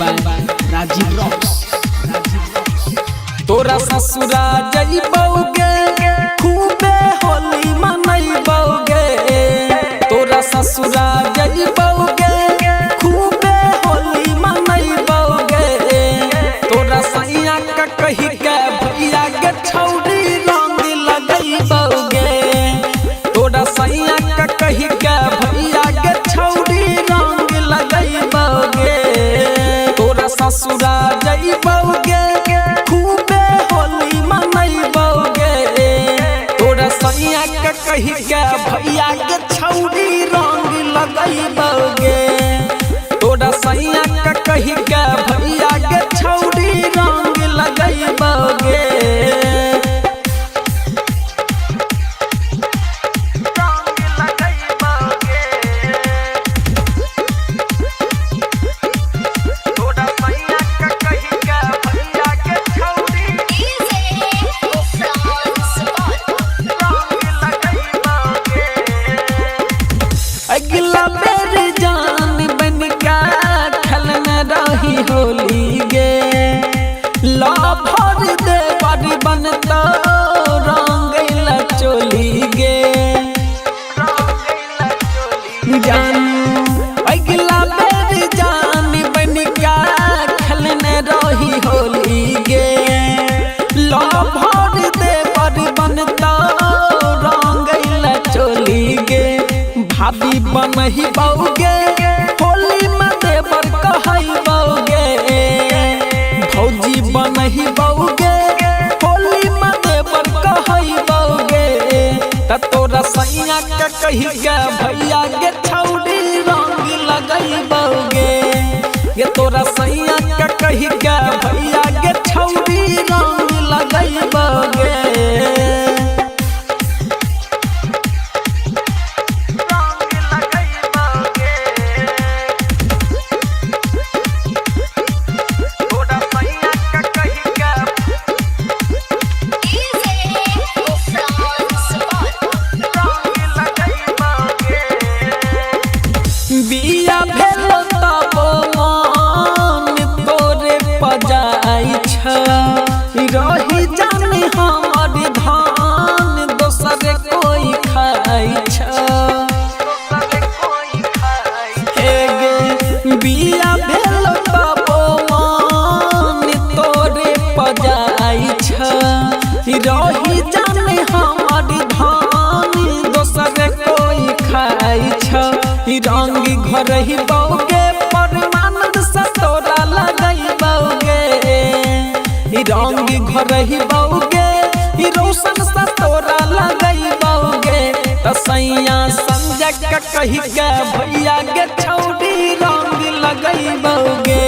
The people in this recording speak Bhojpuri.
By Rajiv rocks. तोरा ससुरा जइबौगे खूबे होली मनैबौगे, तोरा ससुरा जइबौगे खूबे होली मनैबौगे। तोरा सैया का कही के भैया के छौरी रंग लगैबौगे, तोरा सैया का कही के भैया के छौरी रंग लगैबौगे। तोरा ससुरा जइबौगे खूबे होली मनैबौगे, तोरा सैया के कही के भैया के छौरी रंग लगैबौगे। तोरा सैया के कही के भैया के छौरी रंग लगैबौगे। अगला बेर जान बन का खेलने रही होली गे, ला भर दे बड़ी बनता रंगैला चोली गे। जान अगला बेर जान बन का खेलने रही होली गे, ला भर दे बड़ी बनता रंगैला चोली गे। भाभी बनही बौगे होली में देवर कहई बौगे, भौजी बनही बौगे होली में देवर कहई बौगे। त तोरा सैया के कही के भैया के छौरी रंग लगई बौगे, ये तोरा सैया के कही के भैया के छौरी रंग लगई बौगे। बिया भेल तबो मन तोरे पजाई छ, रही जाने हमर धान दोसर कोई खाई छ। हे गे बिया भेल तबो मन तोरे पजाई छ, रही जाने हमर धान दोसर कोई खाई छ। रंग घर ही बौगे परमानंद से तोरा लगैबौगे, रंग घर ही बौगे रोशन से तोरा लगैबौगे। त सैया संजय के कही के भैया के छौरी रंग लगैबौगे।